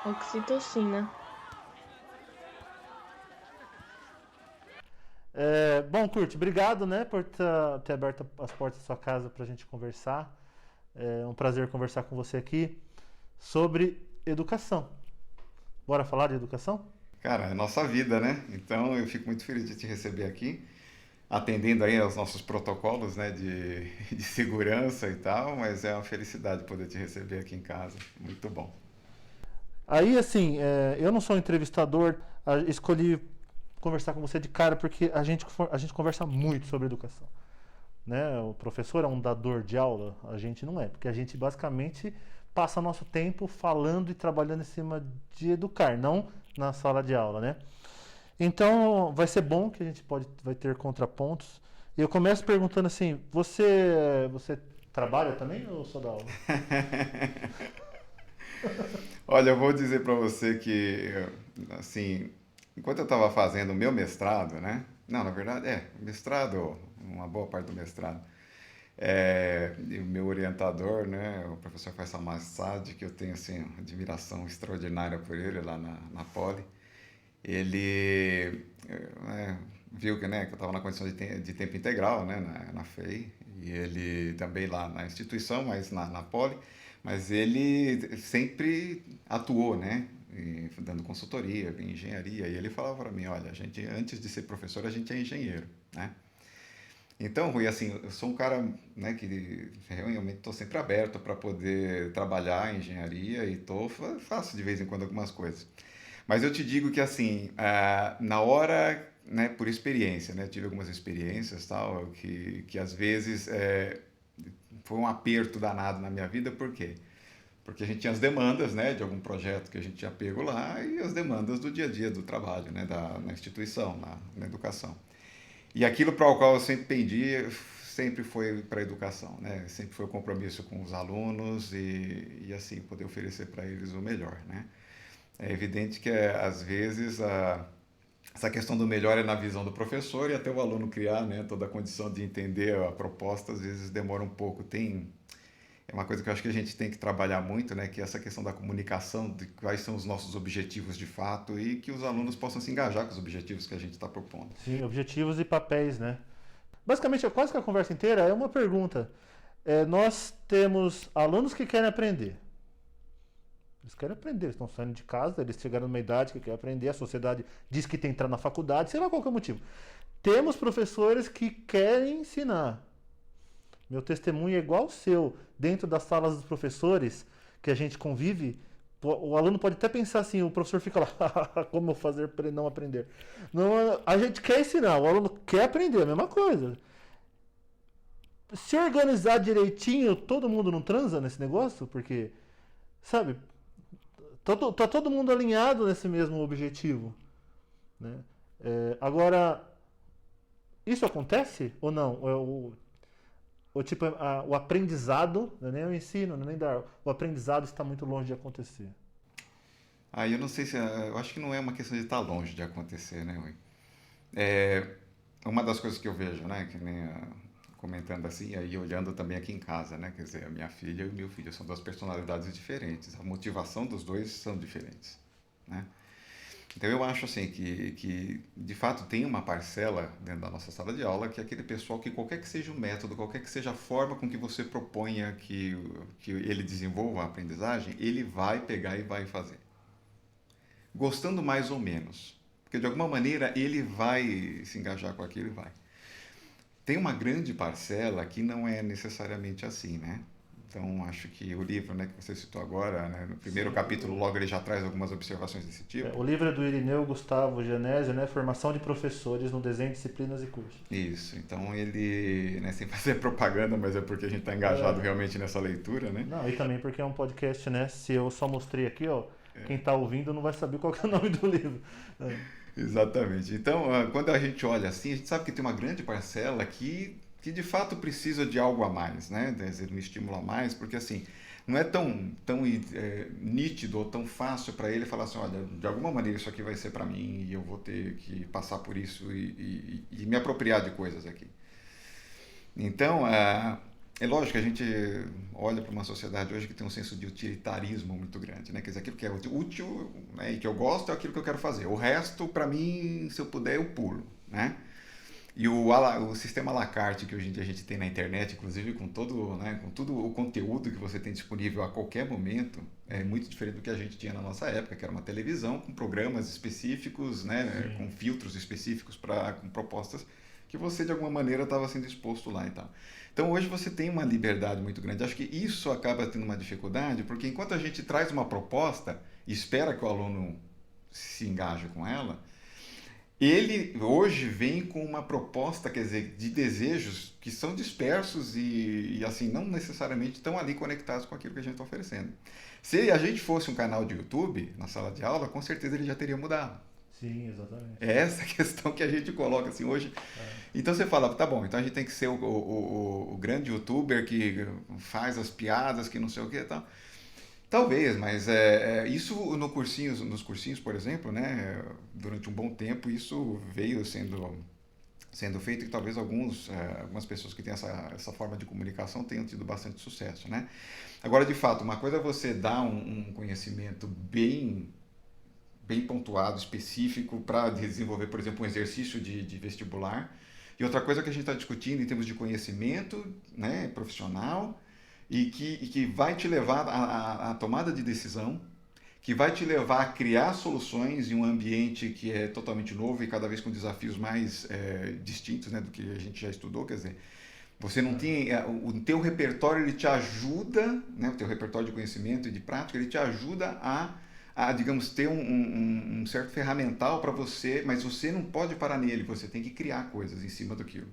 Oxitocina. Bom, Kurt, obrigado, né, por ter aberto as portas da sua casa para a gente conversar. É um prazer conversar com você aqui sobre educação. Bora falar de educação? Cara, é nossa vida, né? Então eu fico muito feliz de te receber aqui, atendendo aí aos nossos protocolos, né, de segurança e tal, mas é uma felicidade poder te receber aqui em casa. Muito bom. Aí, assim, eu não sou um entrevistador, escolhi conversar com você de cara porque a gente conversa muito sobre educação. Né? O professor é um dador de aula, a gente não é, porque a gente basicamente passa nosso tempo falando e trabalhando em cima de educar, não na sala de aula, né? Então vai ser bom que a gente vai ter contrapontos. E eu começo perguntando assim: você trabalha também ou só dá aula? Olha, eu vou dizer para você que, assim, enquanto eu estava fazendo o meu mestrado, né? Não, na verdade, mestrado, uma boa parte do mestrado. E o meu orientador, né, o professor Faisal Massad, que eu tenho assim, uma admiração extraordinária por ele lá na Poli, ele viu que, né, que eu estava na condição de tempo integral, né, na FEI, e ele também lá na instituição, mas na Poli, mas ele sempre atuou, né, dando consultoria em engenharia, e ele falava para mim, olha, a gente, antes de ser professor, a gente é engenheiro, né? Então, Rui, assim, eu sou um cara, né, que realmente estou sempre aberto para poder trabalhar em engenharia e faço de vez em quando algumas coisas. Mas eu te digo que, assim, na hora, né, por experiência, né, tive algumas experiências, tal, que às vezes foi um aperto danado na minha vida, por quê? Porque a gente tinha as demandas, né, de algum projeto que a gente tinha pego lá e as demandas do dia a dia do trabalho, né, na instituição, na educação. E aquilo para o qual eu sempre pendi sempre foi para a educação, né? Sempre foi o compromisso com os alunos e assim poder oferecer para eles o melhor, né? É evidente que às vezes essa questão do melhor é na visão do professor e até o aluno criar, né, toda a condição de entender a proposta às vezes demora um pouco. É uma coisa que eu acho que a gente tem que trabalhar muito, né, que é essa questão da comunicação, de quais são os nossos objetivos de fato e que os alunos possam se engajar com os objetivos que a gente está propondo. Sim, objetivos e papéis, né? Basicamente, quase que a conversa inteira é uma pergunta. Nós temos alunos que querem aprender. Eles querem aprender, eles estão saindo de casa, eles chegaram numa idade que querem aprender, a sociedade diz que tem que entrar na faculdade, sei lá qual que é o motivo. Temos professores que querem ensinar. Meu testemunho é igual ao seu. Dentro das salas dos professores que a gente convive, o aluno pode até pensar assim, o professor fica lá, como fazer para ele não aprender? Não, a gente quer ensinar, o aluno quer aprender, a mesma coisa. Se organizar direitinho, todo mundo não transa nesse negócio, porque, sabe, tá todo mundo alinhado nesse mesmo objetivo, né? Agora, isso acontece ou não? O tipo, o aprendizado, não é nem o ensino, não é nem dar, o aprendizado está muito longe de acontecer. Aí eu não sei se. Eu acho que não é uma questão de estar longe de acontecer, né, Rui? É, uma das coisas que eu vejo, né, que nem comentando assim, aí olhando também aqui em casa, né, quer dizer, a minha filha e o meu filho são duas personalidades diferentes, a motivação dos dois são diferentes, né? Então eu acho assim que de fato tem uma parcela dentro da nossa sala de aula que é aquele pessoal que qualquer que seja o método, qualquer que seja a forma com que você proponha que ele desenvolva a aprendizagem, ele vai pegar e vai fazer gostando mais ou menos. Porque de alguma maneira ele vai se engajar com aquilo e vai. Tem uma grande parcela que não é necessariamente assim, né? Então acho que o livro, né, que você citou agora, né, no primeiro Sim, capítulo logo ele já traz algumas observações desse tipo. o livro é do Irineu Gustavo Genésio, né? Formação de professores no desenho, disciplinas e cursos. Isso, então ele, né, sem fazer propaganda, mas é porque a gente está engajado É, realmente nessa leitura, né? não, e também porque é um podcast, né? Se eu só mostrei aqui, ó, quem está ouvindo não vai saber qual que é o nome do livro. É. Exatamente. Então, quando a gente olha assim, a gente sabe que tem uma grande parcela que de fato precisa de algo a mais, né? Quer dizer, um estímulo a mais, porque assim, não é tão nítido ou tão fácil para ele falar assim, olha, de alguma maneira isso aqui vai ser para mim e eu vou ter que passar por isso e me apropriar de coisas aqui. Então, É lógico que a gente olha para uma sociedade hoje que tem um senso de utilitarismo muito grande, né? Quer dizer, aquilo que é útil, né, e que eu gosto é aquilo que eu quero fazer. O resto, para mim, se eu puder, eu pulo, né? E o sistema à la carte que hoje em dia a gente tem na internet, inclusive com todo, né, com todo o conteúdo que você tem disponível a qualquer momento, é muito diferente do que a gente tinha na nossa época, que era uma televisão com programas específicos, né, Sim. com filtros específicos com propostas que você de alguma maneira estava sendo exposto lá e tal. Então hoje você tem uma liberdade muito grande. Acho que isso acaba tendo uma dificuldade, porque enquanto a gente traz uma proposta e espera que o aluno se engaje com ela, ele hoje vem com uma proposta, quer dizer, de desejos que são dispersos e assim, não necessariamente estão ali conectados com aquilo que a gente está oferecendo. Se a gente fosse um canal de YouTube na sala de aula, com certeza ele já teria mudado. Sim, exatamente. É essa questão que a gente coloca assim hoje. É, Então você fala, tá bom, então a gente tem que ser o grande youtuber que faz as piadas, que não sei o que e tal. Talvez, mas isso no nos cursinhos, por exemplo, né, durante um bom tempo, isso veio sendo feito e talvez algumas pessoas que têm essa forma de comunicação tenham tido bastante sucesso, né? Agora, de fato, uma coisa é você dar um conhecimento bem pontuado, específico, para desenvolver, por exemplo, um exercício de vestibular, e outra coisa que a gente está discutindo em termos de conhecimento, né, profissional, e que vai te levar à tomada de decisão, que vai te levar a criar soluções em um ambiente que é totalmente novo e cada vez com desafios mais distintos, né, do que a gente já estudou. Quer dizer, você não tem o teu repertório, ele te ajuda, né, o teu repertório de conhecimento e de prática, ele te ajuda digamos, ter um certo ferramental para você, mas você não pode parar nele, você tem que criar coisas em cima daquilo.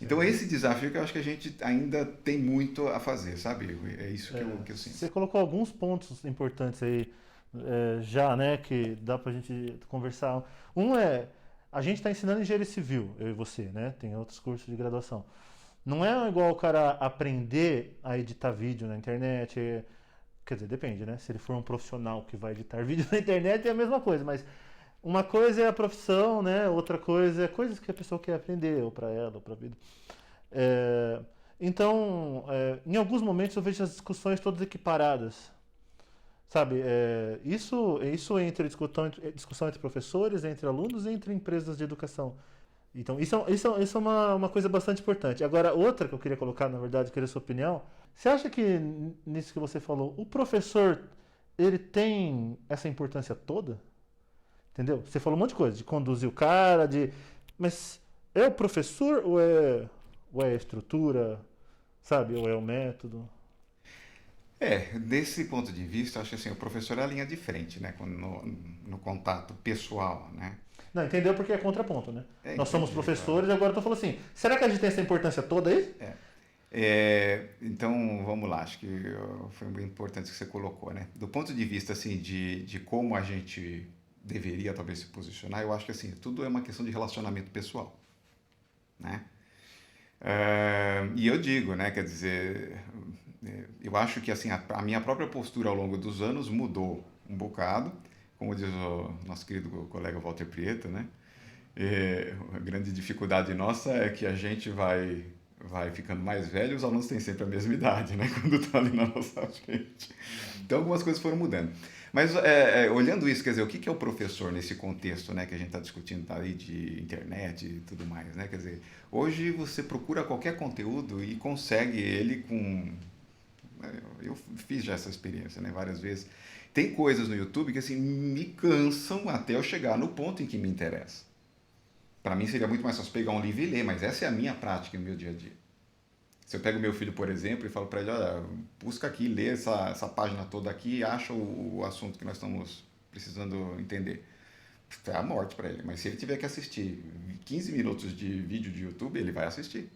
Então, sim. esse desafio que eu acho que a gente ainda tem muito a fazer, sabe? É isso que eu sinto. Você colocou alguns pontos importantes aí, já, né, que dá pra gente conversar. Um é, a gente está ensinando engenharia civil, eu e você, né? Tem outros cursos de graduação. Não é igual o cara aprender a editar vídeo na internet. Quer dizer, depende, né? Se ele for um profissional que vai editar vídeo na internet é a mesma coisa, mas uma coisa é a profissão, né? Outra coisa é coisas que a pessoa quer aprender, ou para ela, ou para a vida. É, então, em alguns momentos eu vejo as discussões todas equiparadas. Sabe, isso entre discussão entre professores, entre alunos e entre empresas de educação. Então, isso é uma coisa bastante importante. Agora, outra que eu queria colocar, na verdade, queria a sua opinião. Você acha que, nisso que você falou, o professor, ele tem essa importância toda? Entendeu? Você falou um monte de coisa, de conduzir o cara, mas é o professor ou é a estrutura, sabe? Ou é o método? Desse ponto de vista, acho que assim, o professor é a linha de frente, né? No contato pessoal, né? Não, entendeu porque é contraponto, né? Nós somos Entendi, claro. professores e agora eu tô falando assim, será que a gente tem essa importância toda aí? Então, vamos lá, acho que foi bem importante que você colocou, né? Do ponto de vista, assim, de como a gente deveria talvez se posicionar, eu acho que, assim, tudo é uma questão de relacionamento pessoal, né? E eu digo, né, quer dizer, eu acho que, assim, a minha própria postura ao longo dos anos mudou um bocado, como diz o nosso querido colega Walter Prieto, né? A grande dificuldade nossa é que a gente vai ficando mais velho e os alunos têm sempre a mesma idade, né? Quando está ali na nossa frente. Então, algumas coisas foram mudando. Mas, olhando isso, quer dizer, o que é o professor nesse contexto, né? Que a gente está discutindo aí de internet e tudo mais, né? Quer dizer, hoje você procura qualquer conteúdo e consegue ele com... Eu fiz já essa experiência, né? Várias vezes. Tem coisas no YouTube que, assim, me cansam até eu chegar no ponto em que me interessa. Para mim seria muito mais fácil pegar um livro e ler, mas essa é a minha prática no meu dia a dia. Se eu pego meu filho, por exemplo, e falo para ele, olha, busca aqui, lê essa página toda aqui e acha o assunto que nós estamos precisando entender. É a morte para ele. Mas se ele tiver que assistir 15 minutos de vídeo de YouTube, ele vai assistir.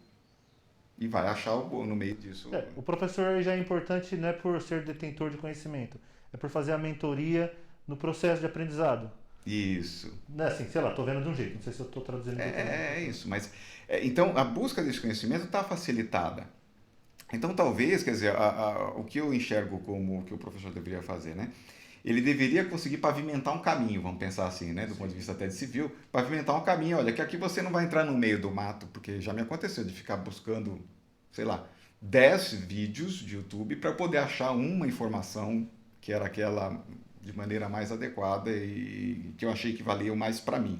E vai achar no meio disso. O professor já é importante não é por ser detentor de conhecimento, é por fazer a mentoria no processo de aprendizado. Isso. Né, assim, sei lá, tô vendo de um jeito, não sei se eu tô traduzindo É, de outra maneira. é isso. Mas, então, a busca desse conhecimento está facilitada. Então, talvez, quer dizer, o que eu enxergo como o que o professor deveria fazer, né? Ele deveria conseguir pavimentar um caminho, vamos pensar assim, né? Do ponto de vista até de civil, pavimentar um caminho. Olha, que aqui você não vai entrar no meio do mato, porque já me aconteceu de ficar buscando sei lá, 10 vídeos de YouTube para poder achar uma informação que era aquela de maneira mais adequada e que eu achei que valia mais para mim.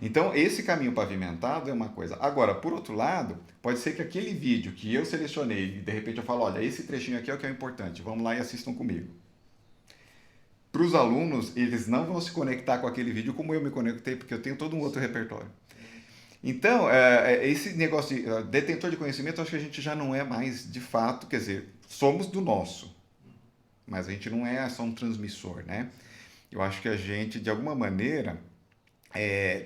Então, esse caminho pavimentado é uma coisa. Agora, por outro lado, pode ser que aquele vídeo que eu selecionei, e de repente eu falo, olha, esse trechinho aqui é o que é importante, vamos lá e assistam comigo. Para os alunos, eles não vão se conectar com aquele vídeo como eu me conectei, porque eu tenho todo um outro repertório. Então, esse negócio de detentor de conhecimento, acho que a gente já não é mais de fato, quer dizer, somos do nosso, mas a gente não é só um transmissor, né? Eu acho que a gente, de alguma maneira,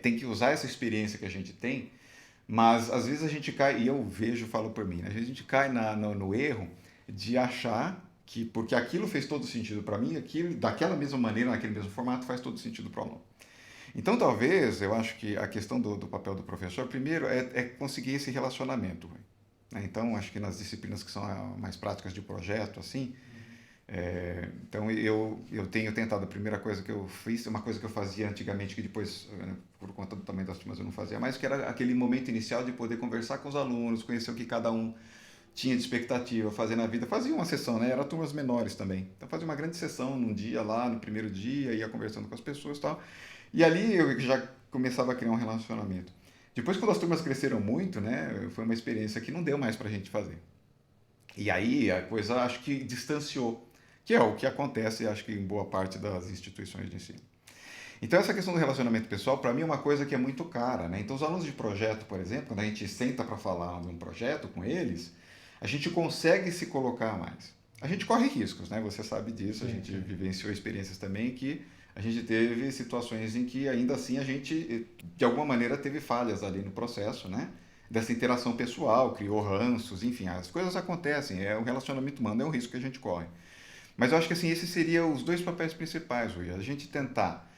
tem que usar essa experiência que a gente tem, mas às vezes a gente cai, e eu vejo, falo por mim, né? Às vezes a gente cai no erro de achar que porque aquilo fez todo sentido para mim, aquilo daquela mesma maneira, naquele mesmo formato, faz todo sentido para o aluno. Então, talvez, eu acho que a questão do papel do professor, primeiro, é conseguir esse relacionamento. Né? Então, acho que nas disciplinas que são mais práticas de projeto, assim, então eu tenho tentado, a primeira coisa que eu fiz, uma coisa que eu fazia antigamente, que depois, por conta do tamanho das turmas, eu não fazia mais, que era aquele momento inicial de poder conversar com os alunos, conhecer o que cada um tinha de expectativa, fazer na vida. Fazia uma sessão, né? Era turmas menores também. Então, fazia uma grande sessão num dia lá, no primeiro dia, ia conversando com as pessoas e tal. E ali eu já começava a criar um relacionamento. Depois, quando as turmas cresceram muito, né, foi uma experiência que não deu mais para a gente fazer. E aí a coisa acho que distanciou, que é o que acontece, acho que em boa parte das instituições de ensino. Então essa questão do relacionamento pessoal, para mim, é uma coisa que é muito cara, né? Então os alunos de projeto, por exemplo, quando a gente senta para falar de um projeto com eles, a gente consegue se colocar mais. A gente corre riscos, né? Você sabe disso, a gente vivenciou experiências também que a gente teve situações em que ainda assim a gente, de alguma maneira, teve falhas ali no processo, né? Dessa interação pessoal, criou ranços, enfim, as coisas acontecem, o relacionamento humano é um risco que a gente corre. Mas eu acho que assim, esses seriam os dois papéis principais, Rui. A gente tentar,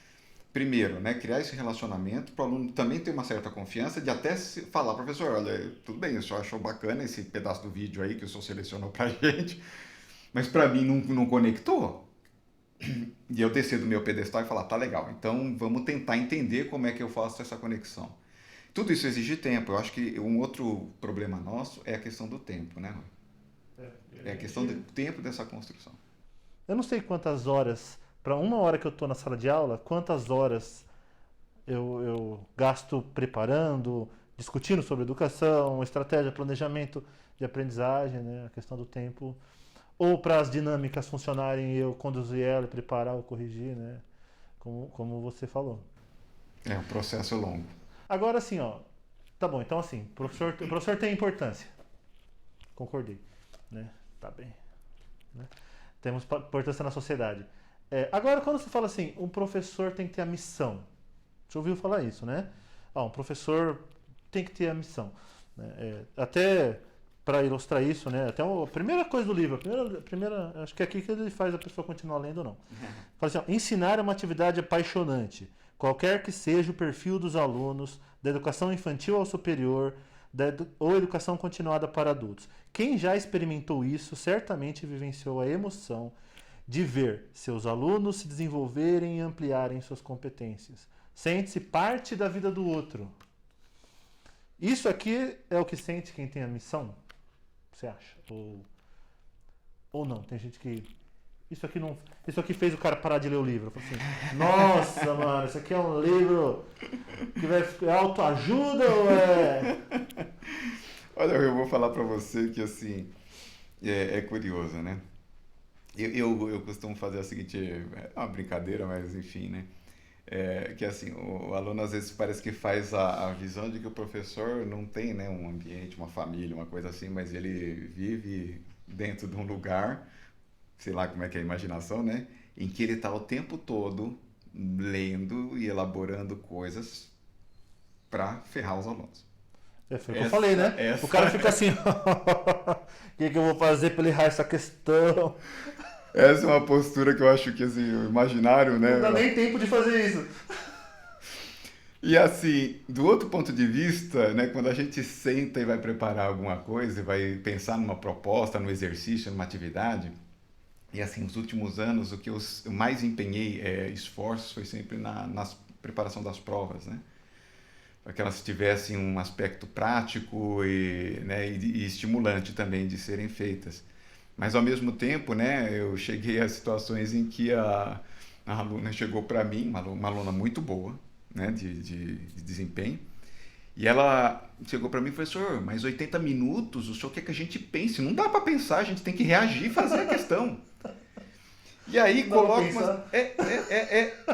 primeiro, né, criar esse relacionamento para o aluno também ter uma certa confiança de até falar, professor, olha, tudo bem, o senhor achou bacana esse pedaço do vídeo aí que o senhor selecionou para a gente, mas para mim não conectou. E eu descer do meu pedestal e falar, tá legal, então vamos tentar entender como é que eu faço essa conexão. Tudo isso exige tempo. Eu acho que um outro problema nosso é a questão do tempo, né, Rui? É a questão do tempo dessa construção. Eu não sei quantas horas, para uma hora que eu estou na sala de aula, quantas horas eu gasto preparando, discutindo sobre educação, estratégia, planejamento de aprendizagem, né? A questão do tempo. Ou para as dinâmicas funcionarem, eu conduzir ela, preparar ou corrigir, né? Como você falou. É um processo longo. Agora, assim, ó, tá bom, então assim, o professor tem importância. Concordei, né? Tá bem. Né? Temos importância na sociedade. Agora, quando você fala assim, um professor tem que ter a missão. Você ouviu falar isso, né? Um professor tem que ter a missão. Né? Até para ilustrar isso, né? Até a primeira coisa do livro, acho que é aqui que ele faz a pessoa continuar lendo ou não. Fala assim, ensinar é uma atividade apaixonante, qualquer que seja o perfil dos alunos, da educação infantil ao superior, ou educação continuada para adultos. Quem já experimentou isso certamente vivenciou a emoção de ver seus alunos se desenvolverem e ampliarem suas competências. Sente-se parte da vida do outro. Isso aqui é o que sente quem tem a missão? Você acha? Ou não? Tem gente que... Isso aqui fez o cara parar de ler o livro. Assim, nossa, mano, isso aqui é um livro que vai ficar autoajuda ou é... Olha, eu vou falar para você que assim, é curioso, né? Eu costumo fazer a seguinte, é uma brincadeira, mas enfim, né? Que assim, o aluno às vezes parece que faz a visão de que o professor não tem, né, um ambiente, uma família, uma coisa assim, mas ele vive dentro de um lugar, sei lá como é que é a imaginação, né? Em que ele está o tempo todo lendo e elaborando coisas para ferrar os alunos. Foi o que eu falei, né? O cara fica assim, o que eu vou fazer para ele errar essa questão? Essa é uma postura que eu acho que, assim, o imaginário, né? Não dá nem tempo de fazer isso. E assim, do outro ponto de vista, né, quando a gente senta e vai preparar alguma coisa, e vai pensar numa proposta, num exercício, numa atividade, e assim, nos últimos anos, o que eu mais empenhei esforços foi sempre na preparação das provas, né? para que elas tivessem um aspecto prático e estimulante também de serem feitas. Mas ao mesmo tempo, né, eu cheguei a situações em que a aluna chegou para mim, uma aluna muito boa, né, de desempenho, e ela chegou para mim e falou: professor, mas 80 minutos, o senhor quer que a gente pense? Não dá para pensar, a gente tem que reagir e fazer a questão. E aí coloca uma.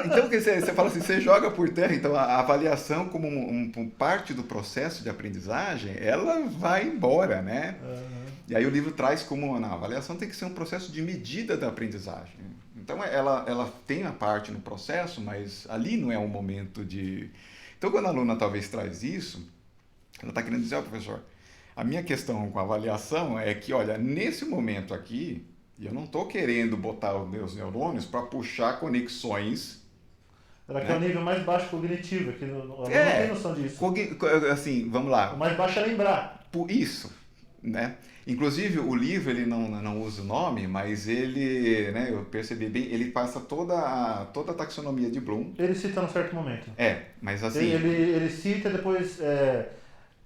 Então, quer dizer, você fala assim, você joga por terra, então a avaliação como parte do processo de aprendizagem, ela vai embora, né? Aham. E aí o livro traz como a avaliação tem que ser um processo de medida da aprendizagem. Então ela tem a parte no processo, mas ali não é um momento de... Então quando a aluna talvez traz isso, ela está querendo dizer: ó, professor, a minha questão com a avaliação é que, olha, nesse momento aqui, eu não estou querendo botar os meus neurônios para puxar conexões, Ela quer o né? nível mais baixo cognitivo, que ela não tem noção disso. Assim, vamos lá, O mais baixo é lembrar. por isso, né? Inclusive o livro ele não usa o nome, mas ele, né, eu percebi bem, ele passa toda a taxonomia de Bloom. Ele cita num certo momento. Mas assim, Ele cita depois.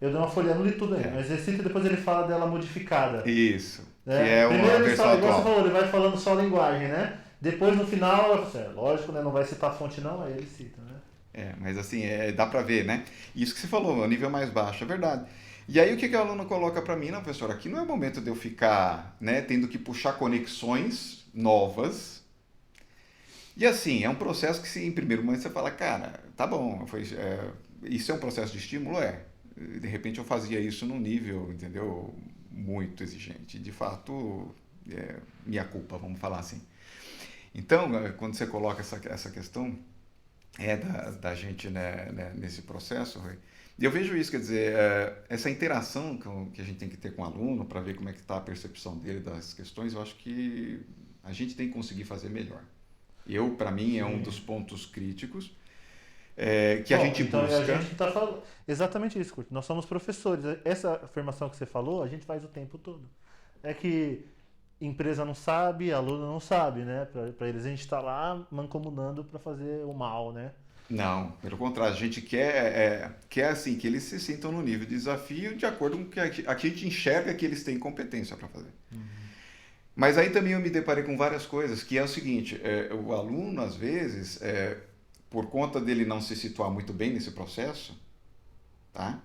Eu dei uma folha, não li tudo ainda, É. mas ele cita e depois ele fala dela modificada. isso, que Né? é uma Primeiro ele versão fala, igual você atual. falou, ele vai falando só a linguagem, né? Depois no final, lógico, né? Não vai citar a fonte não, aí ele cita, né? Mas assim, dá pra ver, né? Isso que você falou, o nível mais baixo, é verdade. E aí o que a aluna coloca pra mim? Não, professor, aqui não é o momento de eu ficar, né, tendo que puxar conexões novas. E assim, é um processo que, se em primeiro momento você fala, cara, tá bom, isso é um processo de estímulo? De repente eu fazia isso num nível, entendeu, muito exigente. De fato, minha culpa, vamos falar assim. Então, quando você coloca essa questão da gente, né, nesse processo, Rui, e eu vejo isso, quer dizer, essa interação que a gente tem que ter com o aluno para ver como é que está a percepção dele das questões, eu acho que a gente tem que conseguir fazer melhor. Para mim, é um dos pontos críticos que a Bom, gente então busca. a gente está falando exatamente isso, Curto. Nós somos professores. Essa afirmação que você falou, a gente faz o tempo todo. É que empresa não sabe, aluno não sabe, né? Para eles a gente está lá mancomunando para fazer o mal, né? Não, pelo contrário, a gente quer assim, que eles se sintam no nível de desafio de acordo com o que a gente enxerga que eles têm competência para fazer. Mas aí também eu me deparei com várias coisas, que é o seguinte, o aluno, às vezes, por conta dele não se situar muito bem nesse processo, tá?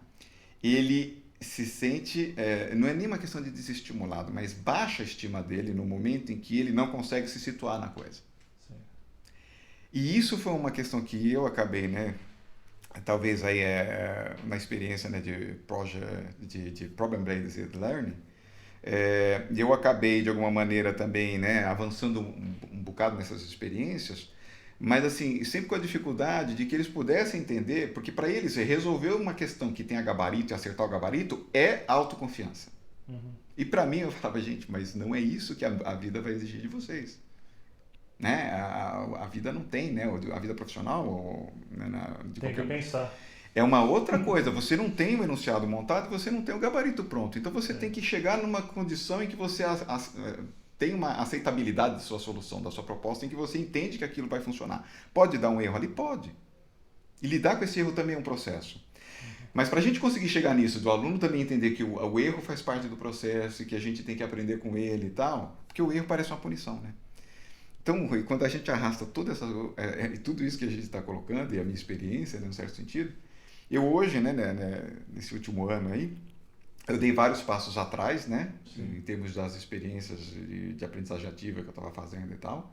Ele se sente, não é nem uma questão de desestimulado, mas baixa a estima dele no momento em que ele não consegue se situar na coisa. Sim. E isso foi uma questão que eu acabei, né? Talvez aí na experiência, né, de Problem-Based Learning, eu acabei de alguma maneira também, né, avançando um bocado nessas experiências, mas assim, sempre com a dificuldade de que eles pudessem entender, porque para eles resolver uma questão que tenha gabarito e acertar o gabarito é autoconfiança. Uhum. E para mim eu falava, gente, mas não é isso que a vida vai exigir de vocês. Né? A vida não tem, né? A vida profissional, né, Tem que pensar. é uma outra coisa. Você não tem o enunciado montado e você não tem o gabarito pronto. Então você tem que chegar numa condição em que você tem uma aceitabilidade da sua solução, da sua proposta, em que você entende que aquilo vai funcionar. Pode dar um erro ali? Pode. E lidar com esse erro também é um processo. Mas para a gente conseguir chegar nisso, do aluno também entender que o erro faz parte do processo e que a gente tem que aprender com ele e tal, porque o erro parece uma punição, né? Então, Rui, quando a gente arrasta tudo isso que a gente está colocando, e a minha experiência, né, num certo sentido, eu hoje, né, nesse último ano aí, eu dei vários passos atrás, né, em termos das experiências de aprendizagem ativa que eu estava fazendo e tal.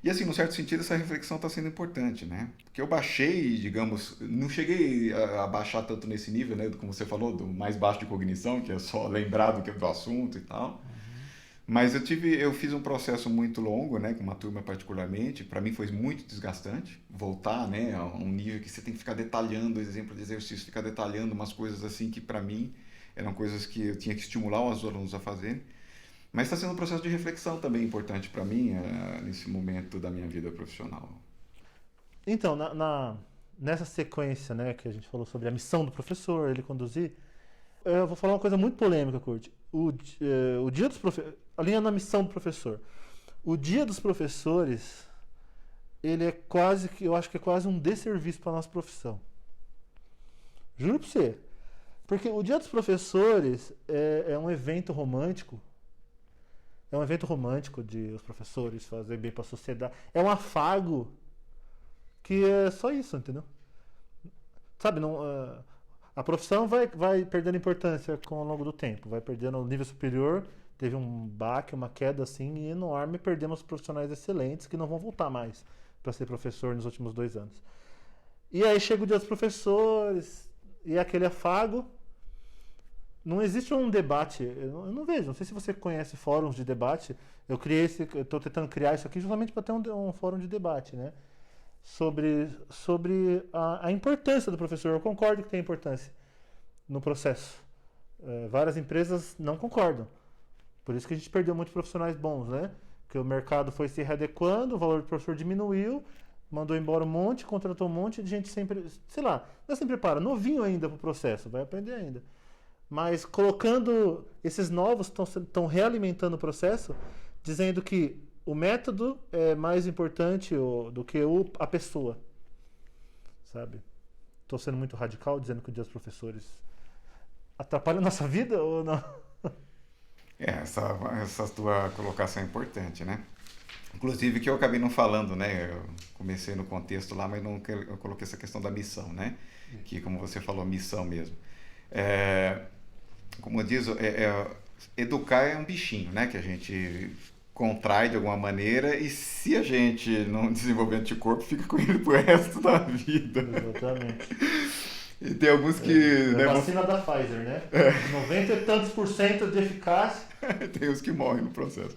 E assim, num certo sentido, essa reflexão está sendo importante, né? Porque eu baixei, digamos, não cheguei a baixar tanto nesse nível, né, como você falou, do mais baixo de cognição, que é só lembrar do assunto e tal. Mas eu fiz um processo muito longo, né, com uma turma particularmente. Para mim foi muito desgastante voltar, né, a um nível que você tem que ficar detalhando exemplo de exercício, ficar detalhando umas coisas assim que para mim eram coisas que eu tinha que estimular os alunos a fazerem. Mas está sendo um processo de reflexão também importante para mim nesse momento da minha vida profissional. Então, nessa sequência, né, que a gente falou sobre a missão do professor, ele conduzir, eu vou falar uma coisa muito polêmica, Kurt. O dia dos professores, alinhando a missão do professor, o dia dos professores, ele é quase, eu acho que é quase um desserviço para a nossa profissão. Juro pra você. Porque o Dia dos Professores é um evento romântico. É um evento romântico de os professores fazer bem pra sociedade. É um afago que é só isso, entendeu? Sabe, não, a profissão vai perdendo importância ao longo do tempo. Vai perdendo o nível superior. Teve um baque, uma queda assim enorme. Perdemos profissionais excelentes que não vão voltar mais para ser professor nos últimos 2 anos. E aí chega o Dia dos Professores e aquele afago. Não existe um debate, eu não vejo, não sei se você conhece fóruns de debate. Eu estou tentando criar isso aqui justamente para ter um fórum de debate, né? Sobre a importância do professor. Eu concordo que tem importância no processo. Várias empresas não concordam. Por isso que a gente perdeu muitos profissionais bons, né? Porque o mercado foi se readequando, o valor do professor diminuiu, mandou embora um monte, contratou um monte de gente sempre, sei lá, não se prepara, novinho ainda para o processo, vai aprender ainda. Mas colocando esses novos estão realimentando o processo, dizendo que o método é mais importante do que a pessoa, sabe? Estou sendo muito radical dizendo que o Dia dos Professores atrapalha a nossa vida ou não? Essa tua colocação é importante, né? Inclusive que eu acabei não falando, né? Eu comecei no contexto lá, mas não eu coloquei essa questão da missão, né? Que, como você falou, missão mesmo. Como eu diz, educar é um bichinho, né? Que a gente contrai de alguma maneira e se a gente não desenvolver anticorpo, fica com ele pro resto da vida. Exatamente. E tem alguns que... É a vacina da Pfizer, né? 90 e tantos % de eficácia. Tem uns que morrem no processo.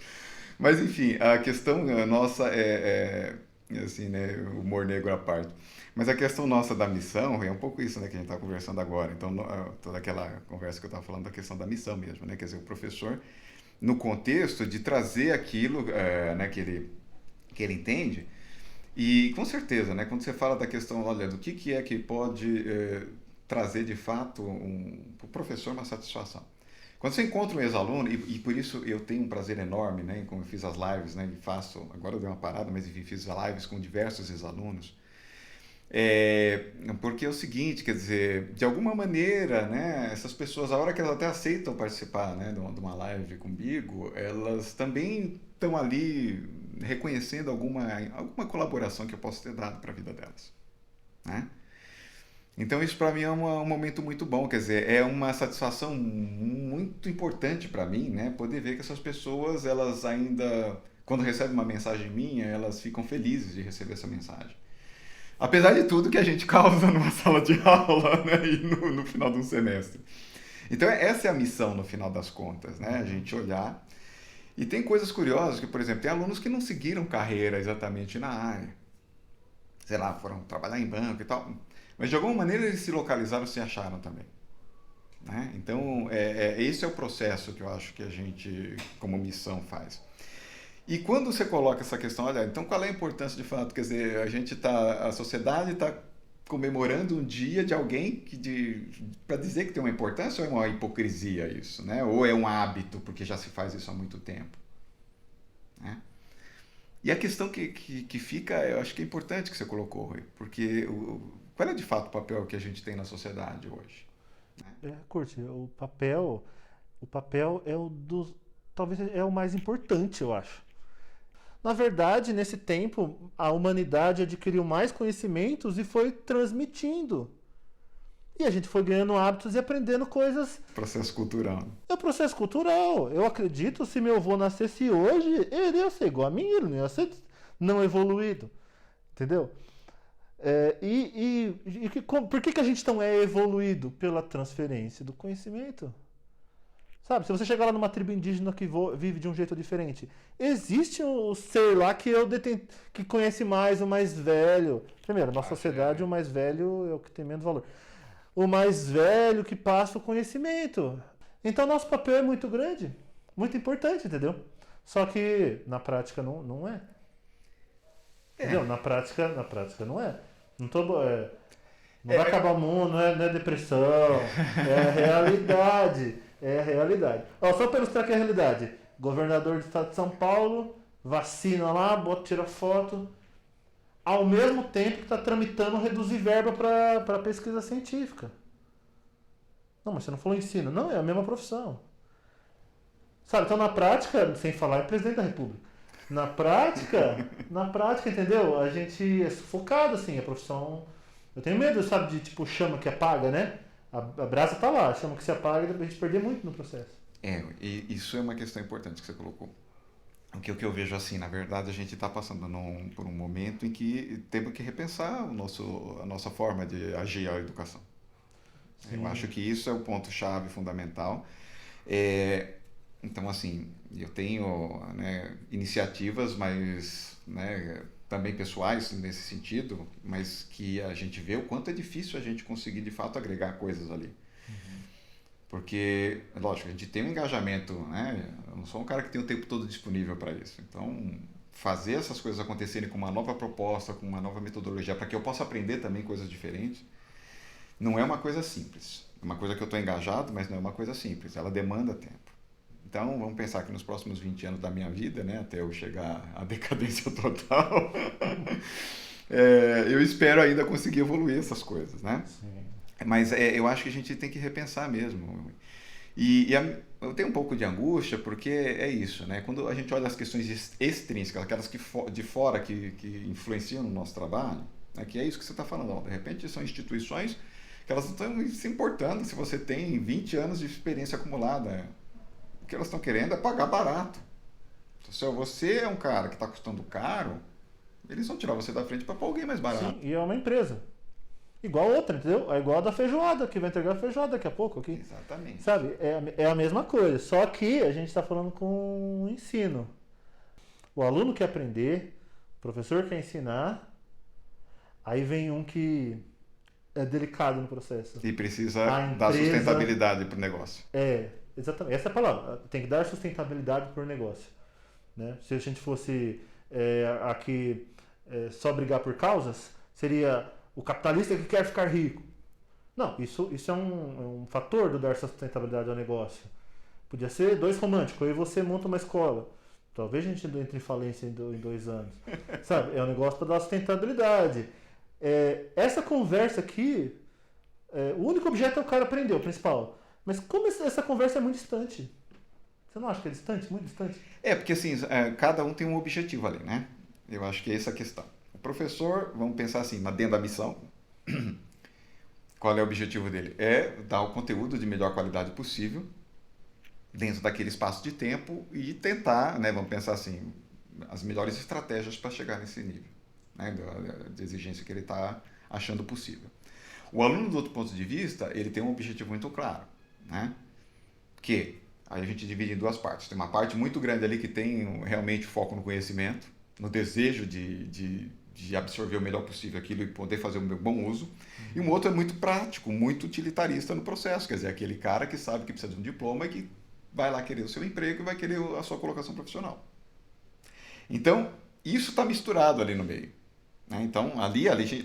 Mas, enfim, a questão nossa assim, né, humor negro à parte. Mas a questão nossa da missão é um pouco isso, né, que a gente está conversando agora. Então, toda aquela conversa que eu estava falando da questão da missão mesmo, né? Quer dizer, o professor, no contexto de trazer aquilo né, que ele entende. E, com certeza, né, quando você fala da questão, olha, do que é que pode trazer, de fato, para o professor uma satisfação. Quando você encontra um ex-aluno, e por isso eu tenho um prazer enorme, né, como eu fiz as lives, né, e faço, agora eu dei uma parada, mas enfim, fiz lives com diversos ex-alunos, porque é o seguinte, quer dizer, de alguma maneira, né, essas pessoas, a hora que elas até aceitam participar, né, de uma live comigo, elas também estão ali reconhecendo alguma colaboração que eu posso ter dado para a vida delas, né? Então isso para mim é um momento muito bom, quer dizer, é uma satisfação muito importante para mim, né? Poder ver que essas pessoas, elas ainda, quando recebem uma mensagem minha, elas ficam felizes de receber essa mensagem. Apesar de tudo que a gente causa numa sala de aula, né? E no final de um semestre. Então essa é a missão no final das contas, né? A gente olhar. E tem coisas curiosas, que por exemplo, tem alunos que não seguiram carreira exatamente na área. Sei lá, foram trabalhar em banco e tal. Mas de alguma maneira eles se localizaram, se acharam também, né? Então, esse é o processo que eu acho que a gente, como missão, faz. E quando você coloca essa questão, olha, então qual é a importância de fato? Quer dizer, a sociedade está comemorando um dia de alguém para dizer que tem uma importância, ou é uma hipocrisia isso, né? Ou é um hábito, porque já se faz isso há muito tempo, né? E a questão que fica, eu acho que é importante que você colocou, Rui, porque qual é de fato o papel que a gente tem na sociedade hoje? Curte, o papel é talvez é o mais importante, eu acho. Na verdade, nesse tempo, a humanidade adquiriu mais conhecimentos e foi transmitindo. E a gente foi ganhando hábitos e aprendendo coisas. Processo cultural. É o processo cultural. Eu acredito, se meu avô nascesse hoje, ele ia ser igual a mim, ele não ia ser não evoluído. Entendeu? Por que a gente não é evoluído? Pela transferência do conhecimento. Sabe, se você chegar lá numa tribo indígena que vive de um jeito diferente, existe um ser lá que conhece mais, o mais velho. Primeiro, na sociedade, o mais velho é o que tem menos valor. O mais velho que passa o conhecimento. Então, nosso papel é muito grande, muito importante, entendeu? Só que na prática não é. Entendeu? Na prática não é. Não vai acabar o mundo, não é depressão, é a realidade. É a realidade. Só para ilustrar que é a realidade. Governador do estado de São Paulo, vacina lá, tira foto. Ao mesmo tempo que está tramitando reduzir verba para pesquisa científica. Não, mas você não falou ensino. Não, é a mesma profissão. Sabe, então na prática, sem falar em presidente da República, na prática, entendeu? A gente é sufocado, assim, a profissão. Eu tenho medo, sabe, de tipo chama que apaga, né? A brasa tá lá, chama que se apaga e a gente perder muito no processo. E isso é uma questão importante que você colocou. O que eu vejo assim, na verdade, a gente está passando por um momento em que temos que repensar a nossa forma de agir a educação. Eu acho Sim, que isso é o ponto-chave fundamental. É, então, assim, eu tenho, né, iniciativas, mas, né, também pessoais nesse sentido, mas que a gente vê o quanto é difícil a gente conseguir de fato agregar coisas ali. Porque, lógico, a gente tem um engajamento, né? Eu não sou um cara que tem o tempo todo disponível para isso. Então, fazer essas coisas acontecerem com uma nova proposta, com uma nova metodologia, para que eu possa aprender também coisas diferentes, não é uma coisa simples. É uma coisa que eu estou engajado, mas não é uma coisa simples. Ela demanda tempo. Então, vamos pensar que nos próximos 20 anos da minha vida, né, até eu chegar à decadência total, eu espero ainda conseguir evoluir essas coisas, né? sim. Mas eu acho que a gente tem que repensar mesmo. Eu tenho um pouco de angústia porque é isso, né? Quando a gente olha as questões extrínsecas, aquelas de fora que influenciam no nosso trabalho, né? Que é isso que você está falando. Ó, de repente são instituições que elas não estão se importando se você tem 20 anos de experiência acumulada. O que elas estão querendo é pagar barato. Se você é um cara que está custando caro, eles vão tirar você da frente para pôr alguém mais Sim, barato. e é uma empresa. Igual outra, entendeu? É igual a da feijoada, que vai entregar a feijoada daqui a pouco aqui. Exatamente. Sabe? É a mesma coisa. Só que a gente está falando com o ensino. O aluno quer aprender, o professor quer ensinar, aí vem um que é delicado no processo. E precisa A dar empresa sustentabilidade para o negócio. exatamente, essa é a palavra. Tem que dar sustentabilidade por negócio. Né? Se a gente fosse aqui só brigar por causas, seria o capitalista que quer ficar rico. Não, isso é um fator do dar sustentabilidade ao negócio. Podia ser dois românticos, eu e você monta uma escola. Talvez a gente entre em falência em 2 anos. Sabe? É um negócio para dar sustentabilidade. Essa conversa aqui, o único objeto é o cara aprender, o principal. Mas como essa conversa é muito distante? Você não acha que é distante? Muito distante? Porque assim, cada um tem um objetivo ali, né? Eu acho que é essa a questão. O professor, vamos pensar assim, dentro da missão, qual é o objetivo dele? É dar o conteúdo de melhor qualidade possível, dentro daquele espaço de tempo e tentar, né, vamos pensar assim, as melhores estratégias para chegar nesse nível, né, de exigência que ele está achando possível. O aluno, do outro ponto de vista, ele tem um objetivo muito claro, né? Que aí a gente divide em duas partes. Tem uma parte muito grande ali que tem realmente foco no conhecimento, no desejo de absorver o melhor possível aquilo e poder fazer um bom uso. E um outro é muito prático, muito utilitarista no processo, quer dizer, aquele cara que sabe que precisa de um diploma e que vai lá querer o seu emprego e vai querer a sua colocação profissional. Então, isso está misturado ali no meio. Né? Então,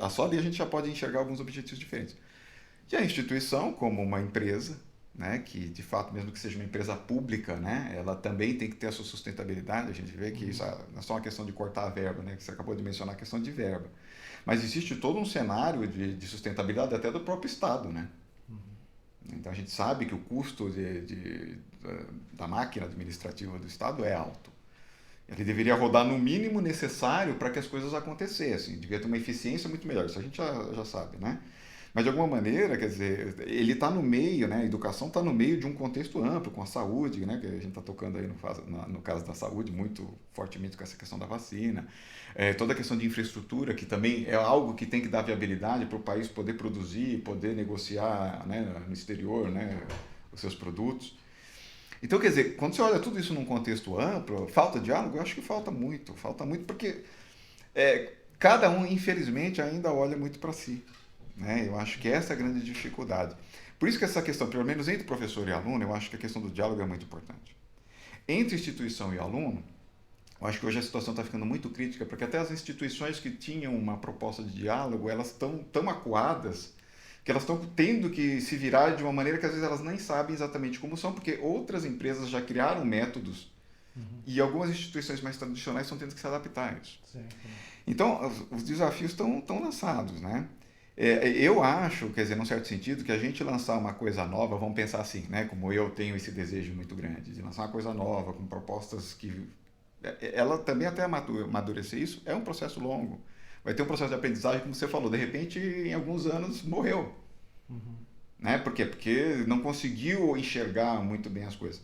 só ali a gente já pode enxergar alguns objetivos diferentes. E a instituição, como uma empresa, né, que de fato, mesmo que seja uma empresa pública, né, ela também tem que ter a sua sustentabilidade. A gente vê que isso não é só uma questão de cortar a verba, né, que você acabou de mencionar a questão de verba. Mas existe todo um cenário de sustentabilidade até do próprio Estado. Né? Então a gente sabe que o custo da máquina administrativa do Estado é alto. Ele deveria rodar no mínimo necessário para que as coisas acontecessem. Devia ter uma eficiência muito melhor, isso a gente já sabe, né? Mas de alguma maneira, quer dizer, ele está no meio, né? A educação está no meio de um contexto amplo, com a saúde, né? Que a gente está tocando aí no caso da saúde, muito fortemente com essa questão da vacina. Toda a questão de infraestrutura, que também é algo que tem que dar viabilidade para o país poder produzir, poder negociar, né, no exterior, né, os seus produtos. Então, quer dizer, quando você olha tudo isso num contexto amplo, falta diálogo? Eu acho que falta muito porque cada um, infelizmente, ainda olha muito para si. Né? Eu acho que essa é a grande dificuldade. Por isso que essa questão, pelo menos entre professor e aluno, eu acho que a questão do diálogo é muito importante. Entre instituição e aluno, eu acho que hoje a situação está ficando muito crítica, porque até as instituições que tinham uma proposta de diálogo, elas estão tão acuadas que elas estão tendo que se virar de uma maneira que às vezes elas nem sabem exatamente como são, porque outras empresas já criaram métodos e algumas instituições mais tradicionais estão tendo que se adaptar a isso. Sim, sim. Então, os desafios estão lançados, né? Eu acho, quer dizer, num certo sentido, que a gente lançar uma coisa nova, vamos pensar assim, né? Como eu tenho esse desejo muito grande de lançar uma coisa nova, com propostas que. Ela também até amadurecer isso é um processo longo. Vai ter um processo de aprendizagem, como você falou, de repente, em alguns anos, morreu. Uhum. Né? Por quê? Porque não conseguiu enxergar muito bem as coisas.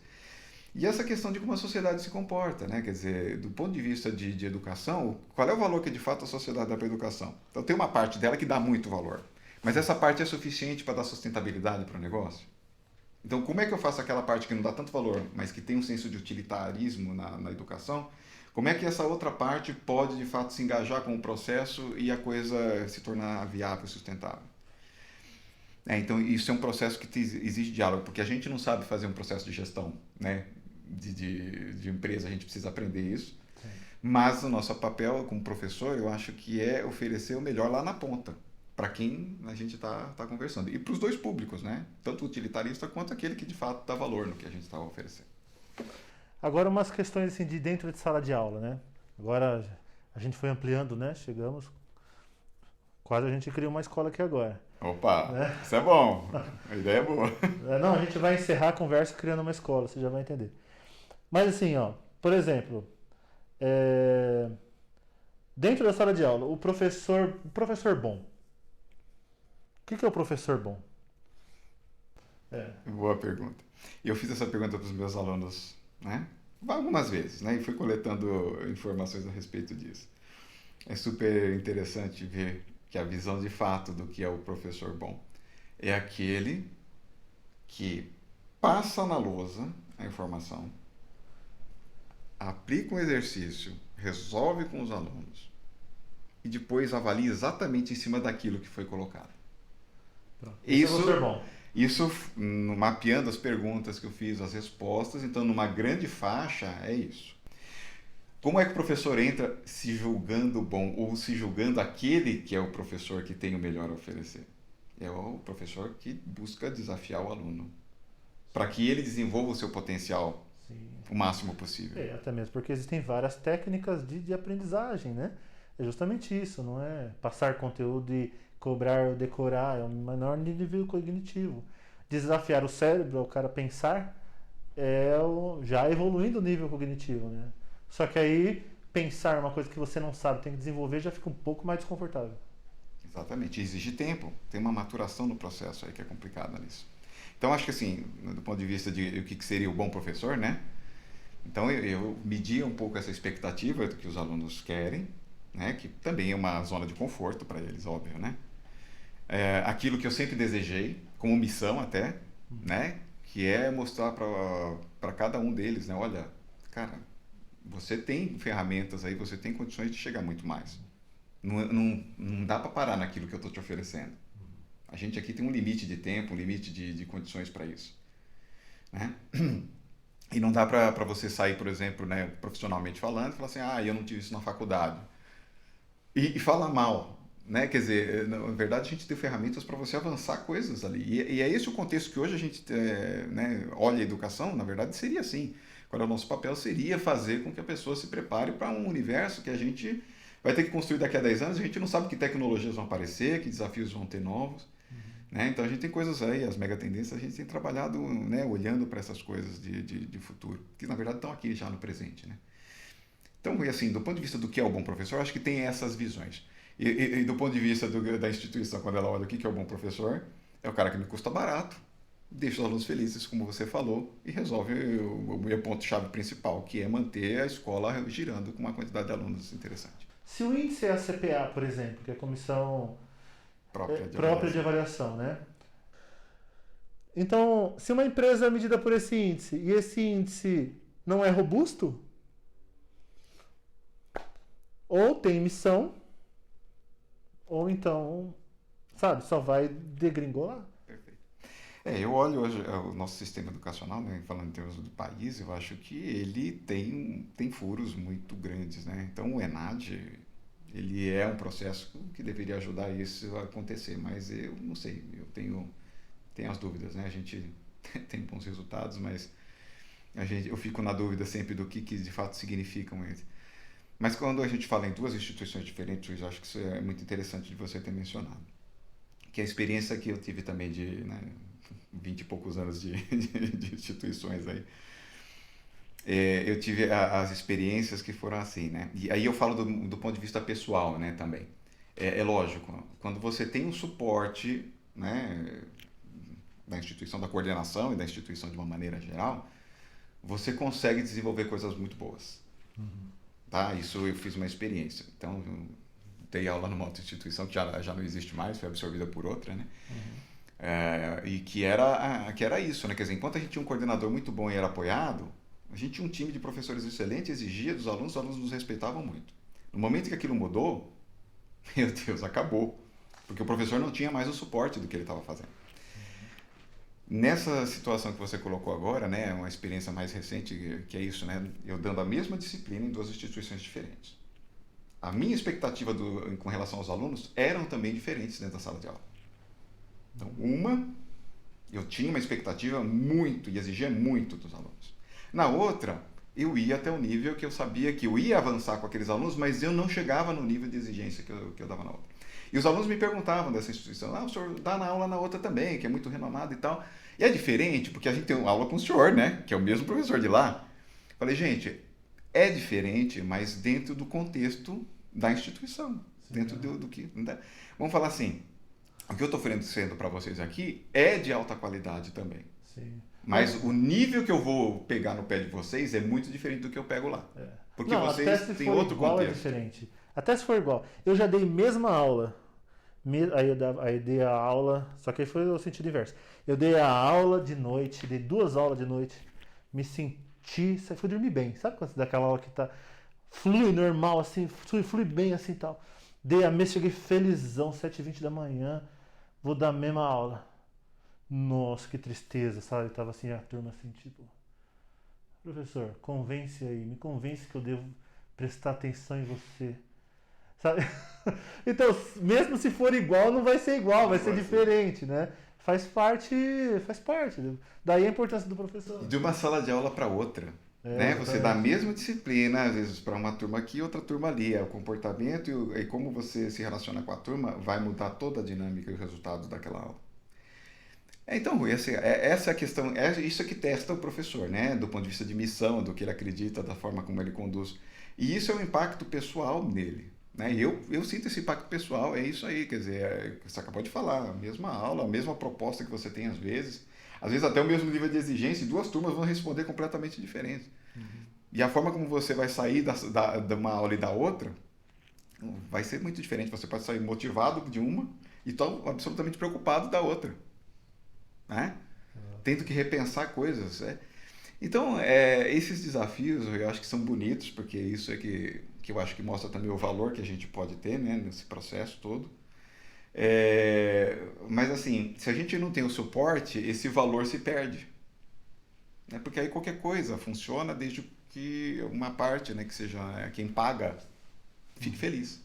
E essa questão de como a sociedade se comporta, né? Quer dizer, do ponto de vista de educação, qual é o valor que de fato a sociedade dá para a educação? Então tem uma parte dela que dá muito valor, mas essa parte é suficiente para dar sustentabilidade para o negócio? Então como é que eu faço aquela parte que não dá tanto valor, mas que tem um senso de utilitarismo na educação? Como é que essa outra parte pode de fato se engajar com o processo e a coisa se tornar viável e sustentável? Então, isso é um processo que exige diálogo, porque a gente não sabe fazer um processo de gestão, né? De empresa, a gente precisa aprender isso. Sim. Mas o nosso papel como professor, eu acho que é oferecer o melhor lá na ponta, para quem a gente está conversando. E para os dois públicos, né? Tanto o utilitarista quanto aquele que de fato dá valor no que a gente está oferecendo. Agora umas questões assim de dentro de sala de aula, né? Agora a gente foi ampliando, né? Chegamos, quase a gente cria uma escola aqui agora, Opa, né? isso é bom. A ideia é boa. Não, a gente vai encerrar a conversa criando uma escola, você já vai entender. Mas assim, ó, por exemplo, é, dentro da sala de aula, o professor bom. O que é o professor bom? É. Boa pergunta. Eu fiz essa pergunta para os meus alunos, né? Algumas vezes, né? E fui coletando informações a respeito disso. É super interessante ver que a visão de fato do que é o professor bom é aquele que passa na lousa a informação, aplica um exercício, resolve com os alunos e depois avalia exatamente em cima daquilo que foi colocado. Pronto. Esse é o professor Isso, bom. isso mapeando as perguntas que eu fiz, as respostas, então numa grande faixa é isso. Como é que o professor entra se julgando bom ou se julgando aquele que é o professor que tem o melhor a oferecer? É o professor que busca desafiar o aluno para que ele desenvolva o seu potencial Sim. o máximo possível. Até mesmo porque existem várias técnicas de aprendizagem, né? É justamente isso, não é passar conteúdo e cobrar ou decorar, é um menor nível cognitivo. Desafiar o cérebro, o cara pensar, já evoluindo o nível cognitivo, né? Só que aí, pensar uma coisa que você não sabe, tem que desenvolver, já fica um pouco mais desconfortável. Exatamente, exige tempo, tem uma maturação no processo aí que é complicada nisso. Então acho que assim, do ponto de vista de o que seria o bom professor, né? Então eu media um pouco essa expectativa do que os alunos querem, né? Que também é uma zona de conforto para eles, óbvio, né? Aquilo que eu sempre desejei, como missão até, né? Que é mostrar para cada um deles, né? Olha, cara, você tem ferramentas aí, você tem condições de chegar muito mais. Não dá para parar naquilo que eu estou te oferecendo. A gente aqui tem um limite de tempo, um limite de condições para isso. Né? E não dá para você sair, por exemplo, né, profissionalmente falando, e falar assim, eu não tive isso na faculdade. E falar mal. Né? Quer dizer, na verdade, a gente tem ferramentas para você avançar coisas ali. E é esse o contexto que hoje a gente né, olha a educação, na verdade, seria assim. Qual é o nosso papel? Seria fazer com que a pessoa se prepare para um universo que a gente vai ter que construir daqui a 10 anos. A gente não sabe que tecnologias vão aparecer, que desafios vão ter novos. Né? Então a gente tem coisas aí, as megatendências, a gente tem trabalhado, né, olhando para essas coisas de futuro, que na verdade estão aqui já no presente. Né? Então, assim, do ponto de vista do que é o bom professor, acho que tem essas visões. E do ponto de vista da instituição, quando ela olha o que é o bom professor, é o cara que me custa barato, deixa os alunos felizes, como você falou, e resolve o ponto-chave principal, que é manter a escola girando com uma quantidade de alunos interessante. Se o índice é a CPA, por exemplo, que é a comissão Própria de avaliação, né? Então, se uma empresa é medida por esse índice e esse índice não é robusto, ou tem missão, ou então, sabe, só vai degringolar. Perfeito. Eu olho hoje o nosso sistema educacional, né, falando em termos do país, eu acho que ele tem furos muito grandes, né? Então o ENAD, ele é um processo que deveria ajudar isso a acontecer, mas eu não sei, eu tenho as dúvidas, né? A gente tem bons resultados, mas eu fico na dúvida sempre do que de fato significam eles. Mas quando a gente fala em duas instituições diferentes, eu acho que isso é muito interessante de você ter mencionado. que é a experiência que eu tive também de, né, 20 e poucos anos de instituições aí. Eu tive as experiências que foram assim, né? E aí eu falo do ponto de vista pessoal, né, também. É lógico, quando você tem um suporte, né, da instituição, da coordenação e da instituição de uma maneira geral, você consegue desenvolver coisas muito boas. Tá? Isso eu fiz uma experiência. Então, eu dei aula numa outra instituição que já não existe mais, foi absorvida por outra, né? E que era isso, né? Quer dizer, enquanto a gente tinha um coordenador muito bom e era apoiado, a gente tinha um time de professores excelente, exigia dos alunos, os alunos nos respeitavam muito. No momento que aquilo mudou, meu Deus, acabou. Porque o professor não tinha mais o suporte do que ele estava fazendo. Nessa situação que você colocou agora, né, uma experiência mais recente, que é isso, né, eu dando a mesma disciplina em duas instituições diferentes. A minha expectativa com relação aos alunos eram também diferentes dentro da sala de aula. Então, eu tinha uma expectativa muito e exigia muito dos alunos. Na outra, eu ia até o nível que eu sabia que eu ia avançar com aqueles alunos, mas eu não chegava no nível de exigência que eu dava na outra. E os alunos me perguntavam dessa instituição, o senhor dá na aula na outra também, que é muito renomada e tal. E é diferente, porque a gente tem uma aula com o senhor, né? Que é o mesmo professor de lá. Falei, gente, é diferente, mas dentro do contexto da instituição. Sim, dentro do que... Né? Vamos falar assim, o que eu estou oferecendo para vocês aqui é de alta qualidade também. Sim. Mas o nível que eu vou pegar no pé de vocês é muito diferente do que eu pego lá. Porque não, vocês até se têm for outro igual contexto. É diferente. Até se for igual. Eu já dei mesma aula. Aí dei a aula, só que aí foi o sentido inverso. Eu dei a aula de noite, dei 2 aulas de noite, me senti, fui dormir bem. Sabe quando você dá aquela aula que tá flui normal, assim, flui bem assim e tal. Dei a mesa, cheguei felizão, 7h20 da manhã, vou dar a mesma aula. Nossa, que tristeza, sabe? Tava assim, a turma assim, tipo, professor, convence aí, me convence que eu devo prestar atenção em você. Sabe? Então, mesmo se for igual, não vai ser igual, vai ser diferente, né? Faz parte. Daí a importância do professor. De uma sala de aula para outra. Né? Você dá a mesma disciplina, às vezes para uma turma aqui, outra turma ali. É o comportamento e como você se relaciona com a turma vai mudar toda a dinâmica e o resultado daquela aula. Então, Rui, essa é a questão, é isso que testa o professor, né? Do ponto de vista de missão, do que ele acredita, da forma como ele conduz. E isso é o impacto pessoal nele. Né? E eu sinto esse impacto pessoal, é isso aí, quer dizer, você acabou de falar, a mesma aula, a mesma proposta que você tem às vezes até o mesmo nível de exigência, e 2 turmas vão responder completamente diferentes. E a forma como você vai sair de uma aula e da outra vai ser muito diferente. Você pode sair motivado de uma e tão absolutamente preocupado da outra, né? Tendo que repensar coisas. Então, esses desafios eu acho que são bonitos, porque isso é que eu acho que mostra também o valor que a gente pode ter, né, nesse processo todo. Mas assim, se a gente não tem o suporte, esse valor se perde. Né? Porque aí qualquer coisa funciona desde que uma parte, né, que seja quem paga, fique feliz.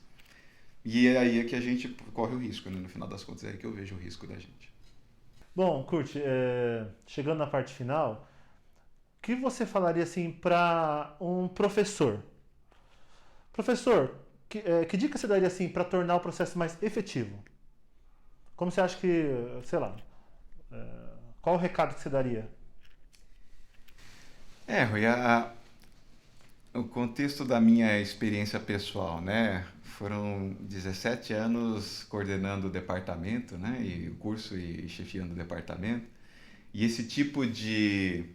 E é aí que a gente corre o risco, né? No final das contas é aí que eu vejo o risco da gente. Bom, Kurt, chegando na parte final, o que você falaria assim para um professor? Professor, que dica você daria assim para tornar o processo mais efetivo? Como você acha que, sei lá, qual o recado que você daria? Rui, o contexto da minha experiência pessoal, né? Foram 17 anos coordenando o departamento, né? E o curso e chefiando o departamento. E esse tipo de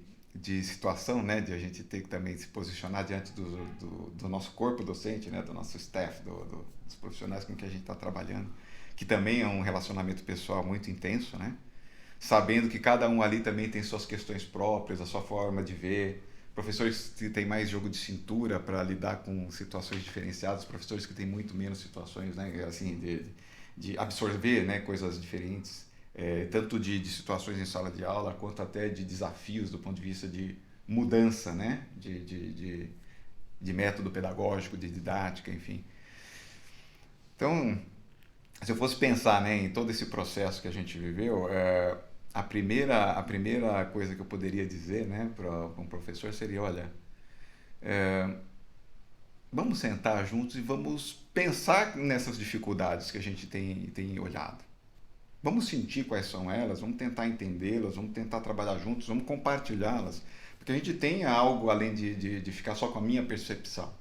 situação, né? De a gente ter que também se posicionar diante do nosso corpo docente, né? Do nosso staff, dos profissionais com que a gente está trabalhando, que também é um relacionamento pessoal muito intenso, né? Sabendo que cada um ali também tem suas questões próprias, a sua forma de ver. Professores que têm mais jogo de cintura para lidar com situações diferenciadas, professores que têm muito menos situações, né, assim, de absorver, né, coisas diferentes, tanto de situações em sala de aula, quanto até de desafios do ponto de vista de mudança, né, de método pedagógico, de didática, enfim. Então, se eu fosse pensar, né, em todo esse processo que a gente viveu, a primeira coisa que eu poderia dizer, né, para um professor seria, olha, vamos sentar juntos e vamos pensar nessas dificuldades que a gente tem olhado. Vamos sentir quais são elas, vamos tentar entendê-las, vamos tentar trabalhar juntos, vamos compartilhá-las, porque a gente tem algo além de ficar só com a minha percepção,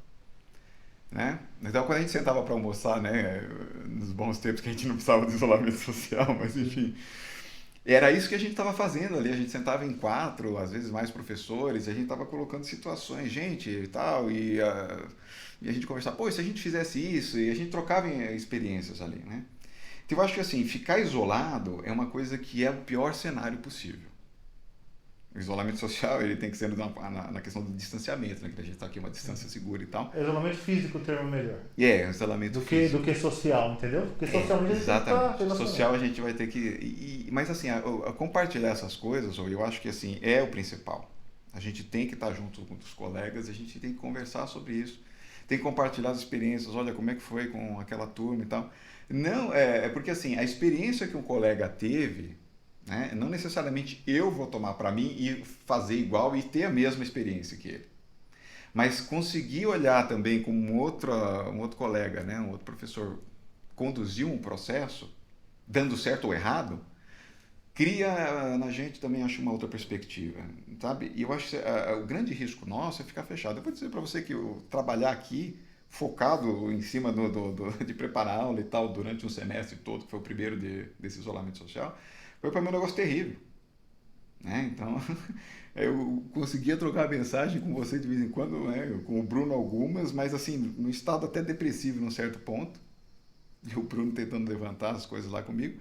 né? Então, quando a gente sentava para almoçar, né, nos bons tempos que a gente não precisava de isolamento social, mas enfim, era isso que a gente estava fazendo ali. A gente sentava em quatro, às vezes mais professores, e a gente estava colocando situações, gente e tal, e a gente conversava, pô, e se a gente fizesse isso, e a gente trocava experiências ali, né? Então, eu acho que assim, ficar isolado é uma coisa que é o pior cenário possível. O isolamento social, ele tem que ser na questão do distanciamento, né? Que a gente está aqui uma distância segura e tal. Isolamento físico, o termo melhor. E é, isolamento físico. Do que social, entendeu? Porque socialmente Exatamente. a gente Social a gente vai ter que... mas assim, a compartilhar essas coisas, eu acho que assim, é o principal. A gente tem que estar junto com os colegas, a gente tem que conversar sobre isso. Tem que compartilhar as experiências, olha como é que foi com aquela turma e tal. Não, é porque assim, a experiência que um colega teve, né, não necessariamente eu vou tomar para mim e fazer igual e ter a mesma experiência que ele. Mas conseguir olhar também como um outro colega, né, um outro professor conduziu um processo, dando certo ou errado, cria na gente também, acho, uma outra perspectiva, sabe? E eu acho que o grande risco nosso é ficar fechado. Eu vou dizer para você que trabalhar aqui, focado em cima de preparar aula e tal, durante um semestre todo, que foi o primeiro desse isolamento social, foi para mim um negócio terrível, né? Então, eu conseguia trocar mensagem com você de vez em quando, né? Com o Bruno algumas, mas assim, no estado até depressivo num certo ponto, e o Bruno tentando levantar as coisas lá comigo.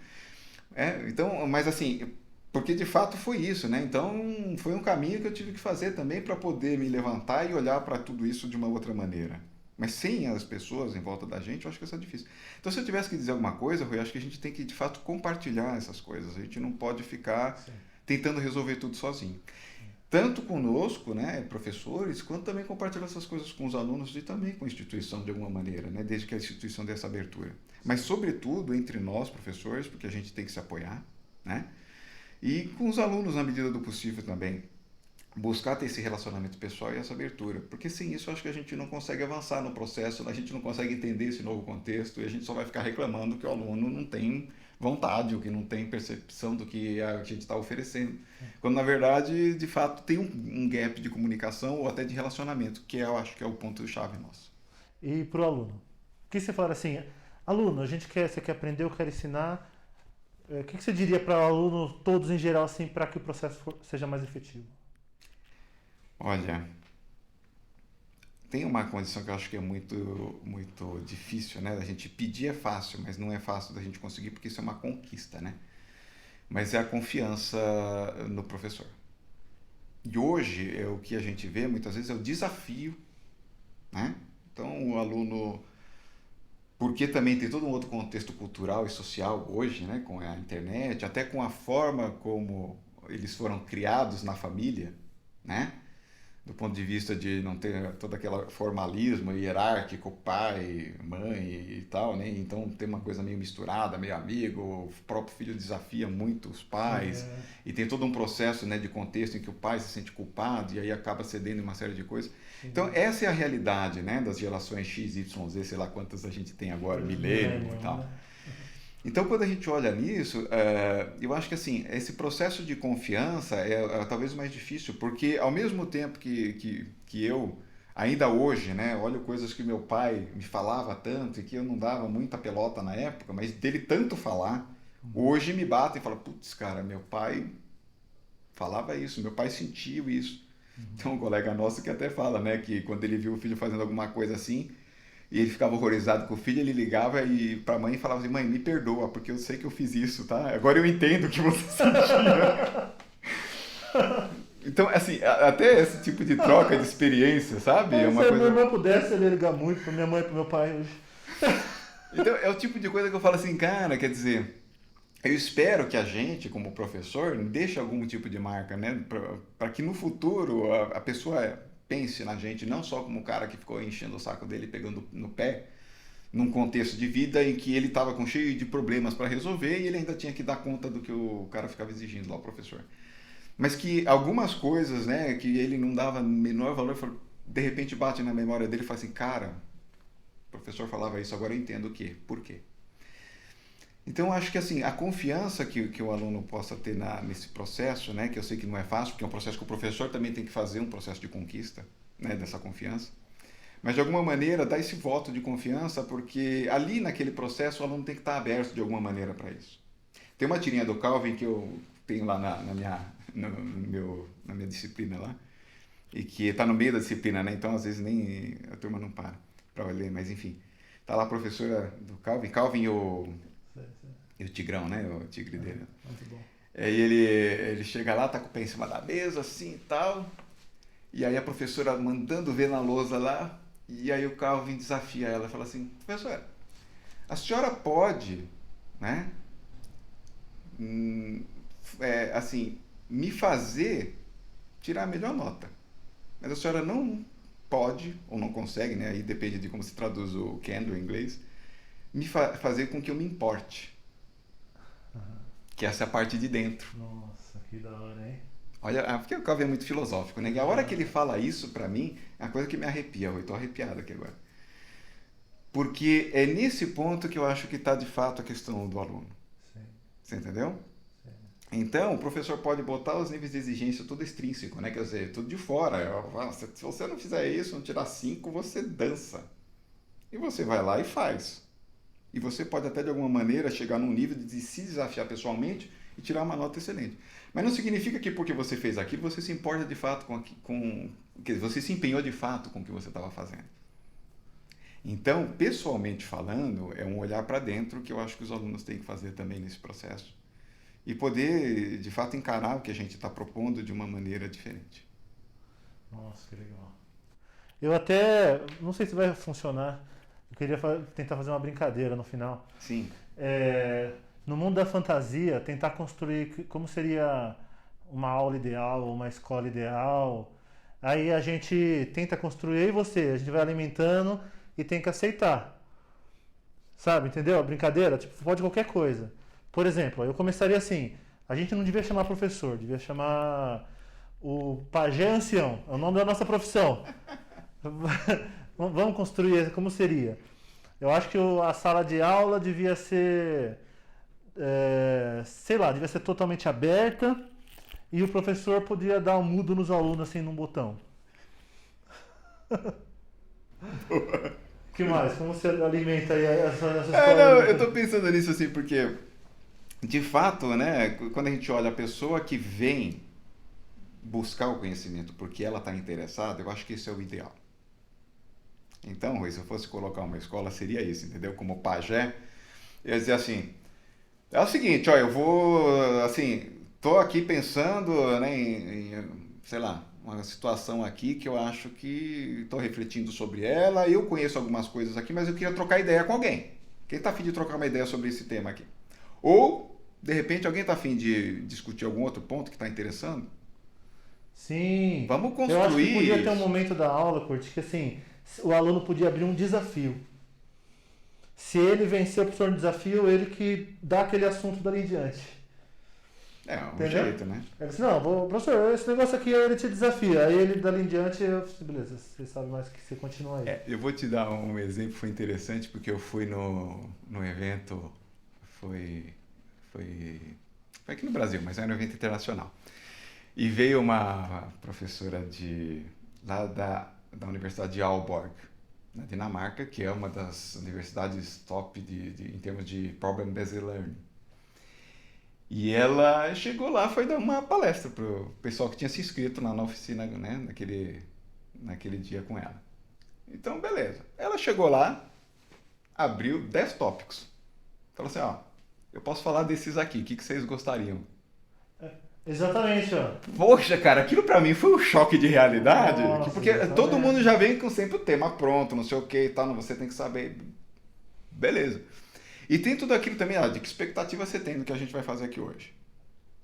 Então, mas assim, porque de fato foi isso, né? Então, foi um caminho que eu tive que fazer também para poder me levantar e olhar para tudo isso de uma outra maneira. Mas sem as pessoas em volta da gente, eu acho que isso é difícil. Então, se eu tivesse que dizer alguma coisa, Rui, eu acho que a gente tem que, de fato, compartilhar essas coisas. A gente não pode ficar Sim. tentando resolver tudo sozinho. Tanto conosco, né, professores, quanto também compartilhar essas coisas com os alunos e também com a instituição de alguma maneira, né, desde que a instituição dê essa abertura. Mas, sobretudo, entre nós, professores, porque a gente tem que se apoiar, né, e com os alunos, na medida do possível também, buscar ter esse relacionamento pessoal e essa abertura, porque sem isso eu acho que a gente não consegue avançar no processo, a gente não consegue entender esse novo contexto e a gente só vai ficar reclamando que o aluno não tem vontade, ou que não tem percepção do que a gente está oferecendo. Quando, na verdade, de fato, tem um gap de comunicação ou até de relacionamento, que eu acho que é o ponto-chave nosso. E para o aluno? O que você fala assim, aluno, você quer aprender, eu quero ensinar, o que você diria para o aluno, todos em geral, assim, para que o processo seja mais efetivo? Olha, tem uma condição que eu acho que é muito, muito difícil, né? A gente pedir é fácil, mas não é fácil da gente conseguir, porque isso é uma conquista, né? Mas é a confiança no professor. E hoje, o que a gente vê muitas vezes é o desafio, né? Então, o aluno, porque também tem todo um outro contexto cultural e social hoje, né? Com a internet, até com a forma como eles foram criados na família, né? Do ponto de vista de não ter todo aquele formalismo hierárquico, pai, mãe e tal, né? Então tem uma coisa meio misturada, meio amigo, o próprio filho desafia muito os pais, e tem todo um processo, né, de contexto em que o pai se sente culpado e aí acaba cedendo em uma série de coisas. Então essa é a realidade, né, das gerações X, Y, Z, sei lá quantas a gente tem agora, milênio e tal. Né? Então, quando a gente olha nisso, eu acho que assim, esse processo de confiança é talvez o mais difícil, porque ao mesmo tempo que eu, ainda hoje, né, olho coisas que meu pai me falava tanto e que eu não dava muita pelota na época, mas dele tanto falar, hoje me bate e fala, putz, cara, meu pai falava isso, meu pai sentiu isso. Tem um colega nosso que até fala, né, que quando ele viu o filho fazendo alguma coisa assim, e ele ficava horrorizado com o filho, ele ligava e pra mãe falava assim, mãe, me perdoa, porque eu sei que eu fiz isso, tá? Agora eu entendo o que você sentia. Então, assim, até esse tipo de troca de experiência, sabe? É uma Se coisa... minha irmã pudesse, ele ia ligar muito pra minha mãe e pro meu pai hoje. Então, é o tipo de coisa que eu falo assim, cara, quer dizer, eu espero que a gente, como professor, deixe algum tipo de marca, né? Para que no futuro a pessoa pense na gente não só como o cara que ficou enchendo o saco dele, pegando no pé, num contexto de vida em que ele estava com cheio de problemas para resolver e ele ainda tinha que dar conta do que o cara ficava exigindo lá, o professor. Mas que algumas coisas, né, que ele não dava menor valor, de repente bate na memória dele e fala assim, cara, o professor falava isso, agora eu entendo o quê, por quê. Então, eu acho que assim, a confiança que o aluno possa ter nesse processo, né, que eu sei que não é fácil, porque é um processo que o professor também tem que fazer, um processo de conquista, né, dessa confiança. Mas de alguma maneira dá esse voto de confiança, porque ali naquele processo o aluno tem que estar aberto de alguma maneira para isso. Tem uma tirinha do Calvin que eu tenho lá na minha disciplina lá, e que está no meio da disciplina, né? Então às vezes nem a turma não para ler, mas enfim. Tá lá a professora do Calvin Sei, sei. e o Tigrão, né? O tigre dele. Muito bom. Aí ele chega lá, tá com o pé em cima da mesa, assim e tal. E aí a professora mandando ver na lousa lá. E aí o Calvin desafia ela, fala assim, professora, a senhora pode, né? Assim, me fazer tirar a melhor nota. Mas a senhora não pode, ou não consegue, né? Aí depende de como se traduz o can do inglês, fazer com que eu me importe. Que essa é a parte de dentro. Nossa, que da hora, hein? Olha, porque o Calvin é muito filosófico, né? E a hora que ele fala isso pra mim, é uma coisa que me arrepia. Eu tô arrepiado aqui agora. Porque é nesse ponto que eu acho que está de fato a questão do aluno. Sim, Você entendeu? sim. Então, o professor pode botar os níveis de exigência tudo extrínseco, né? Quer dizer, tudo de fora. Se você não fizer isso, não tirar 5, você dança. E você vai lá e faz. E você pode até de alguma maneira chegar num nível de se desafiar pessoalmente e tirar uma nota excelente. Mas não significa que porque você fez aquilo, você se importa de fato que você se empenhou de fato com o que você estava fazendo. Então, pessoalmente falando, é um olhar para dentro que eu acho que os alunos têm que fazer também nesse processo. E poder, de fato, encarar o que a gente está propondo de uma maneira diferente. Nossa, que legal. Eu até, não sei se vai funcionar, eu queria tentar fazer uma brincadeira no final. Sim. É, no mundo da fantasia, tentar construir como seria uma aula ideal, uma escola ideal. Aí a gente tenta construir, eu e você, a gente vai alimentando e tem que aceitar. Sabe, entendeu? A brincadeira, tipo, pode qualquer coisa. Por exemplo, eu começaria assim, a gente não devia chamar professor, devia chamar o pajé ancião, é o nome da nossa profissão. Vamos construir, como seria? Eu acho que a sala de aula devia ser, sei lá, devia ser totalmente aberta e o professor podia dar um mudo nos alunos assim num botão. O que mais? Como você alimenta aí essa Não, escola? eu estou pensando nisso assim, porque, de fato, né, quando a gente olha a pessoa que vem buscar o conhecimento porque ela está interessada, eu acho que isso é o ideal. Então, Rui, se eu fosse colocar uma escola, seria isso, entendeu? Como pajé, eu ia dizer assim, é o seguinte, ó, eu vou, assim, tô aqui pensando, né, sei lá, uma situação aqui que eu acho que estou refletindo sobre ela, eu conheço algumas coisas aqui, mas eu queria trocar ideia com alguém. Quem está afim de trocar uma ideia sobre esse tema aqui? Ou, de repente, alguém está afim de discutir algum outro ponto que está interessando? Sim, Vamos eu acho que podia construir ter um isso. momento da aula, Curti, que assim, o aluno podia abrir um desafio. Se ele vencer o professor no desafio, ele que dá aquele assunto dali em diante. É, um Entendeu? jeito, né? Ele disse, não, professor, esse negócio aqui ele te desafia. Aí ele dali em diante, eu disse, beleza, você sabe mais que você continua aí. Eu vou te dar um exemplo, foi interessante, porque eu fui no evento, foi, foi, foi aqui no Brasil, mas era um evento internacional. E veio uma professora lá da Universidade de Aalborg, na Dinamarca, que é uma das universidades top em termos de Problem-Based Learning. E ela chegou lá, foi dar uma palestra para o pessoal que tinha se inscrito na oficina, né, naquele dia com ela. Então, beleza. Ela chegou lá, abriu 10 tópicos. Falou assim, ó, eu posso falar desses aqui, o que vocês gostariam? Exatamente, ó. Poxa, cara, aquilo pra mim foi um choque de realidade, Nossa, porque todo exatamente. mundo já vem com sempre o tema pronto, não sei o que e tal, você tem que saber. Beleza. E tem tudo aquilo também, de que expectativa você tem do que a gente vai fazer aqui hoje.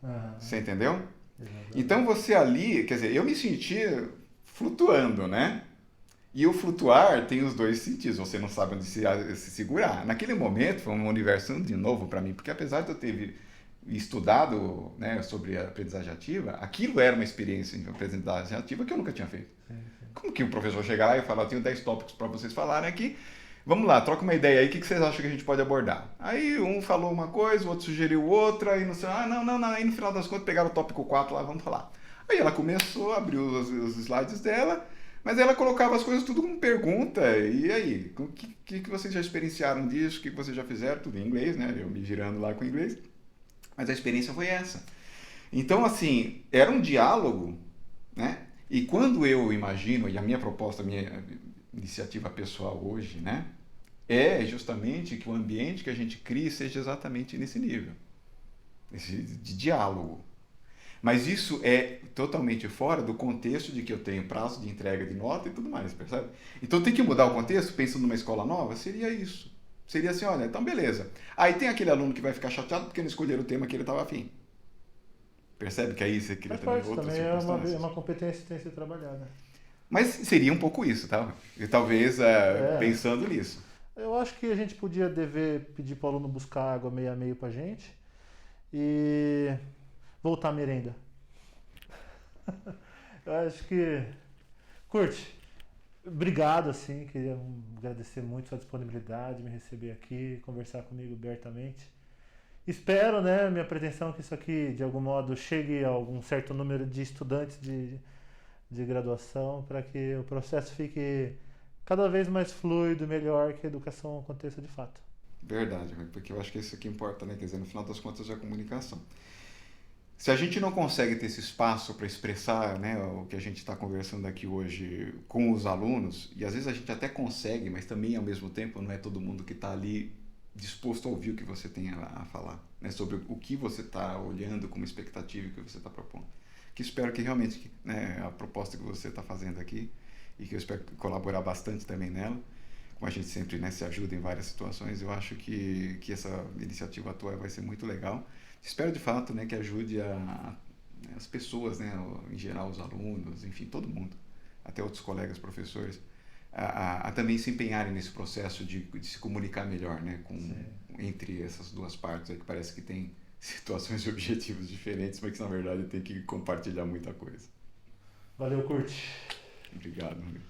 Aham, Você entendeu? Então exatamente. você ali, quer dizer, eu me senti flutuando, né? E o flutuar tem os dois sentidos, você não sabe onde se segurar. Naquele momento foi um universo de novo para mim, porque apesar de eu ter estudado, né, sobre a aprendizagem ativa, aquilo era uma experiência de aprendizagem ativa que eu nunca tinha feito. Sim, sim. Como que o professor chega lá e fala, eu tenho 10 tópicos para vocês falarem aqui, Vamos lá, troca uma ideia aí, o que vocês acham que a gente pode abordar? Aí um falou uma coisa, o outro sugeriu outra, aí não sei, não, aí no final das contas pegaram o tópico 4 lá, vamos falar. Aí ela começou, abriu os slides dela, mas ela colocava as coisas tudo como pergunta, e aí, o que vocês já experienciaram disso, o que vocês já fizeram, tudo em inglês, né, eu me girando lá com inglês, mas a experiência foi essa. Então, assim, era um diálogo, né, e quando eu imagino, e a minha proposta, a minha iniciativa pessoal hoje, né, é justamente que o ambiente que a gente crie seja exatamente nesse nível, de diálogo. Mas isso é totalmente fora do contexto de que eu tenho prazo de entrega de nota e tudo mais, percebe? Então tem que mudar o contexto, pensando numa escola nova, seria isso. Seria assim, olha, então beleza. Aí tem aquele aluno que vai ficar chateado porque não escolheram o tema que ele estava afim. Percebe que aí você cria Faz também parte, outras também circunstâncias. uma competência que tem que ser trabalhada. Mas seria um pouco isso, tá? E talvez É, pensando nisso. eu acho que a gente podia pedir para o aluno buscar água meio a meio para a gente e voltar à merenda. Eu acho que. Curte, obrigado, assim, queria agradecer muito sua disponibilidade, me receber aqui, conversar comigo abertamente. Espero, né, minha pretensão é que isso aqui, de algum modo, chegue a algum certo número de estudantes de graduação, para que o processo fique cada vez mais fluido, melhor, que a educação aconteça de fato. Verdade, porque eu acho que isso que importa, né? Quer dizer, no final das contas é a comunicação. Se a gente não consegue ter esse espaço para expressar, né, o que a gente está conversando aqui hoje com os alunos, e às vezes a gente até consegue, mas também ao mesmo tempo não é todo mundo que está ali disposto a ouvir o que você tem a falar, né, sobre o que você está olhando como expectativa e o que você está propondo. Que espero que realmente, né, a proposta que você está fazendo aqui, e que eu espero colaborar bastante também nela, como a gente sempre, né, se ajuda em várias situações, eu acho que essa iniciativa tua vai ser muito legal. Espero de fato, né, que ajude as pessoas, né, em geral os alunos, enfim, todo mundo, até outros colegas professores, a também se empenharem nesse processo de se comunicar melhor, né, entre essas duas partes aí que parece que tem situações e objetivos diferentes, mas que na verdade tem que compartilhar muita coisa. Valeu, Curte. Obrigado, amigo.